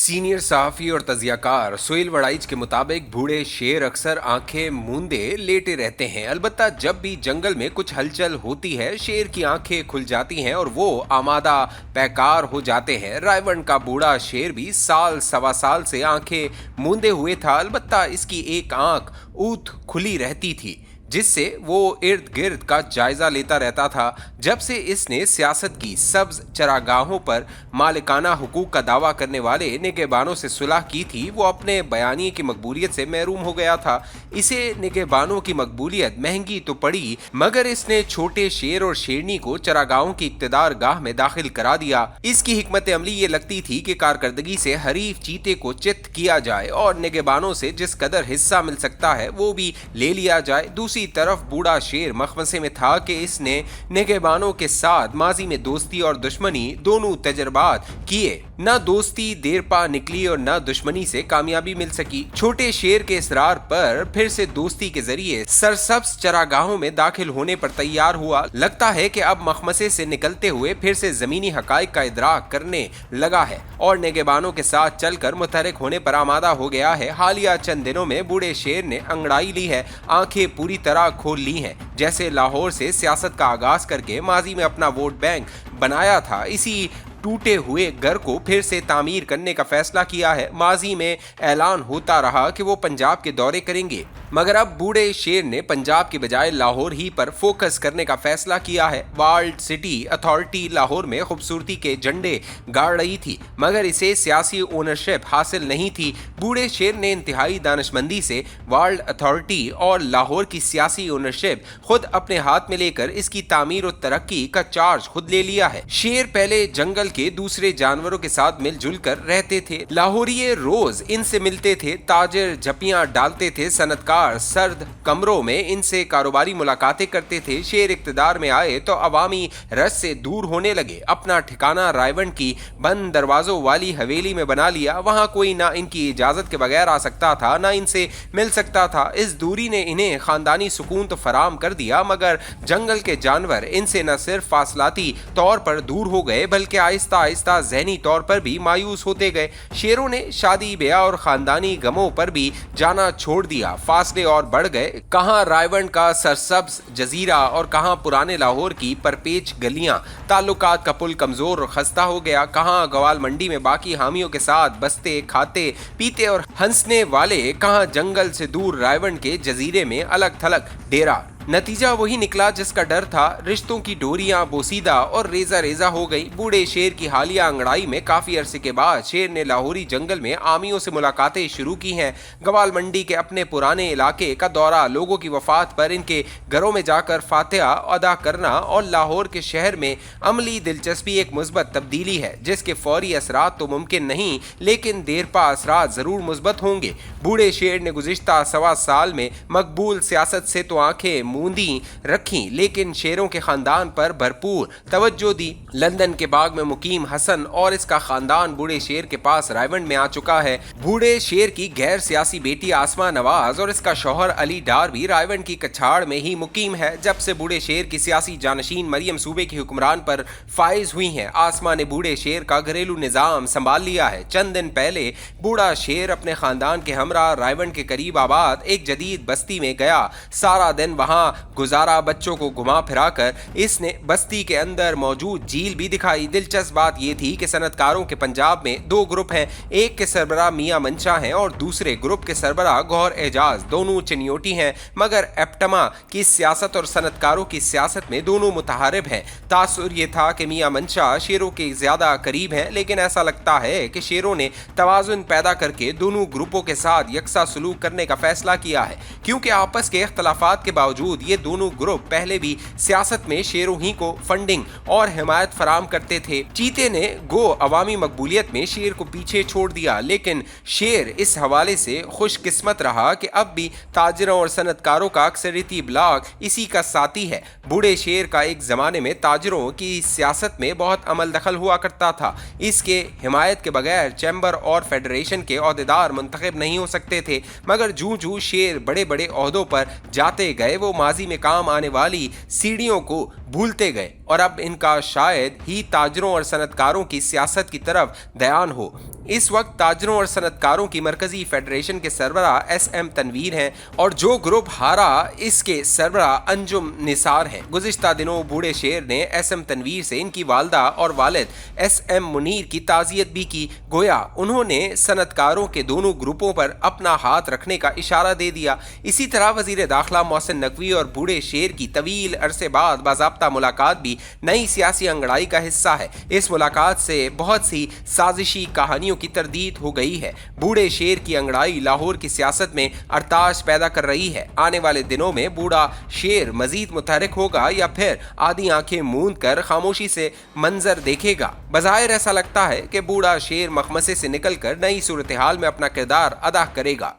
Senior सहाफ़ी और तज़ियाकार सुहेल वड़ाइच के मुताबिक बूढ़े शेर अक्सर आंखें मूंदे लेटे रहते हैं। अलबत्ता जब भी जंगल में कुछ हलचल होती है, शेर की आंखें खुल जाती हैं और वो आमादा पैकार हो जाते हैं। रायवंड का बूढ़ा शेर भी साल सवा साल से आंखें मूंदे हुए था। अलबत्ता इसकी एक आंख ऊत खुली रहती थी, जिससे वो इर्द गिर्द का जायजा लेता रहता था। जब से इसने सियासत की सब्ज चरागाहों पर मालिकाना हुकूक का दावा करने वाले निगहबानों से सुलह की थी, वो अपने बयानिए की मकबूलियत से महरूम हो गया था। इसे निगहबानों की मकबूलियत महंगी तो पड़ी, मगर इसने छोटे शेर और शेरनी को चरागाहों की इक्तदार गाह में दाखिल करा दिया। इसकी हिकमत अमली ये लगती थी कि कारकर्दगी से हरीफ चीते को चित किया जाए और निगहबानों से जिस कदर हिस्सा मिल सकता है वो भी ले लिया जाए। दूसरी तरफ बूढ़ा शेर मखमसे में था कि इसने निगहबानों के साथ माजी में दोस्ती और दुश्मनी दोनों तजर्बात किए। न दोस्ती देर पा निकली और न दुश्मनी से कामयाबी मिल सकी। छोटे शेर के इसरार पर फिर से दोस्ती के जरिए सरसब्ज चरागाहों में दाखिल होने पर तैयार हुआ। लगता है कि अब मखमसे से निकलते हुए फिर से जमीनी हकाइक का इदराक करने लगा है और निगहबानों के साथ चलकर मुतहरिक होने पर आमादा हो गया है। हालिया चंद दिनों में बूढ़े शेर ने अंगड़ाई ली है, आंखें पूरी तरह खोल ली हैं। जैसे लाहौर से सियासत का आगाज करके माजी में अपना वोट बैंक बनाया था, इसी टूटे हुए घर को फिर से तामीर करने का फैसला किया है। माजी में ऐलान होता रहा कि वो पंजाब के दौरे करेंगे, मगर अब बूढ़े शेर ने पंजाब के बजाय लाहौर ही पर फोकस करने का फैसला किया है। वर्ल्ड सिटी अथॉरिटी लाहौर में खूबसूरती के झंडे गाड़ रही थी, मगर इसे सियासी ओनरशिप हासिल नहीं थी। बूढ़े शेर ने इंतहाई दानिशमंदी से वर्ल्ड अथॉरिटी और लाहौर की सियासी ओनरशिप खुद अपने हाथ में लेकर इसकी तामीर और तरक्की का चार्ज खुद ले लिया है। शेर पहले जंगल के दूसरे जानवरों के साथ मिलजुल कर रहते थे। लाहौरिये रोज इनसे मिलते थे, ताजिर झपियां डालते थे, सनतकार सर्द कमरों में इनसे कारोबारी मुलाकातें करते थे। शेर इक्तदार में आए तो अवामी रस से दूर होने लगे। अपना ठिकाना रायवंड की बंद दरवाजों वाली हवेली में बना लिया। वहां कोई ना इनकी इजाजत के बगैर आ सकता था, ना इनसे मिल सकता था। इस दूरी ने इन्हें खानदानी सुकून तो फराम कर दिया, मगर जंगल के जानवर इनसे न सिर्फ फासलाती तौर पर दूर हो गए, बल्कि आहिस्ता आहिस्ता ज़हनी तौर पर भी मायूस होते गए। शेरों ने शादी ब्याह और खानदानी गमों पर भी जाना छोड़ दिया। फासले और बढ़ गए। कहां रायवंड का सरसब्ज जजीरा और कहां पुराने लाहौर की परपेच गलियां। ताल्लुकात का पुल कमजोर और खस्ता हो गया। कहां गवाल मंडी में बाकी हामियों के साथ बसते खाते पीते और हंसने वाले, कहां जंगल से दूर रायवंड के जजीरे में अलग थलग डेरा। नतीजा वही निकला जिसका डर था। रिश्तों की डोरियां बोसीदा और रेजा रेजा हो गई। बूढ़े शेर की हालिया अंगड़ाई में काफी अरसे के बाद शेर ने लाहौरी जंगल में आमियों से मुलाकातें शुरू की हैं। गवाल मंडी के अपने पुराने इलाके का दौरा, लोगों की वफात पर इनके घरों में जाकर फातिहा अदा करना और लाहौर के शहर में अमली दिलचस्पी एक मुस्बत तब्दीली है जिसके फौरी असरात तो मुमकिन नहीं, लेकिन देरपा असरात जरूर मुस्बत होंगे। बूढ़े शेर ने गुज़िश्ता सवा साल में मकबूल सियासत से तो आंखें मूंदी रखी, लेकिन शेरों के खानदान पर भरपूर तवज्जो दी। लंदन के बाग में मुकीम हसन और इसका खानदान बूढ़े शेर के पास रायवंड में आ चुका है। बूढ़े शेर की गैर सियासी बेटी आसमा नवाज और इसका शौहर अली डार भी रायवंड की कछाड़ में ही मुकीम है। जब से बूढ़े शेर की सियासी जानशीन मरियम सूबे की हुक्मरान पर फाइज हुई हैं, आसमा ने बूढ़े शेर का घरेलू निजाम संभाल लिया है। चंद दिन पहले बूढ़ा शेर अपने खानदान के हमरा रायवंड के करीब आबाद एक जदीद बस्ती में गया। सारा दिन वहां गुजारा। बच्चों को घुमा फिरा कर इसने बस्ती के अंदर मौजूद झील भी दिखाई। दिलचस्प बात यह थी कि सनतकारों के पंजाब में दो ग्रुप हैं। एक के सरबराह मियां मंशा हैं और दूसरे ग्रुप के सरबराह गौहर एजाज। दोनों चिन्योटी हैं, मगर एप्टमा की सियासत और सनतकारों की सियासत में दोनों मुतहारिब हैं। तासुर यह था कि मियां मंशा शेरों के ज्यादा करीब हैं, लेकिन ऐसा लगता है कि शेरों ने तवाजुन पैदा करके दोनों ग्रुपों के साथ यकसा सलूक करने का फैसला किया है, क्योंकि आपस के इख्तलाफात के बावजूद ये दोनों ग्रुप पहले भी सियासत में शेरों ही को फंडिंग और हिमायत फराम करते थे। चीते ने गो अवामी मकबूलियत में शेर को पीछे छोड़ दिया, लेकिन शेर इस हवाले से खुशकिस्मत रहा कि अब भी ताजिरों और सनतकारों का अक्सरियती ब्लॉक इसी का साथी है। बूढ़े शेर का एक जमाने में ताजिरों की सियासत में बहुत अमल दखल हुआ करता था। इसके हिमायत के बगैर चैम्बर और फेडरेशन के अहदेदार मुंतखब नहीं हो सकते थे, मगर जूं जूं शेर बड़े बड़े ओहदों पर जाते गए, वो माजी में काम आने वाली सीढ़ियों को भूलते गए और अब इनका शायद ही ताजरों और सनतकारों की सियासत की तरफ ध्यान हो। इस वक्त ताजरों और सनतकारों की मरकजी फेडरेशन के सरबरा SM तनवीर हैं और जो ग्रुप हारा इसके सरबरा अंजुम निसार हैं। गुज़िश्ता दिनों बूढ़े शेर ने SM तनवीर से इनकी वालदा और वालिद SM मुनीर की ताज़ियत भी की। गोया उन्होंने सनतकारों के दोनों ग्रुपों पर अपना हाथ रखने का इशारा दे दिया। इसी तरह वज़ीर दाखिला मोहसिन नकवी और बूढ़े शेर की तवील अरसे बाद बाज़ाब्ता मुलाकात भी नई सियासी अंगड़ाई का हिस्सा है। इस मुलाकात से बहुत सी साजिशी कहानियों की तरदीद हो गई है। बूढ़े शेर की अंगड़ाई लाहौर की सियासत में अरताश पैदा कर रही है। आने वाले दिनों में बूढ़ा शेर मजीद मुतहरिक होगा या फिर आधी आंखें मूंद कर खामोशी से मंजर देखेगा। बज़ाहिर ऐसा लगता है कि बूढ़ा शेर मखमसे से निकलकर नई सूरत हाल में अपना किरदार अदा करेगा।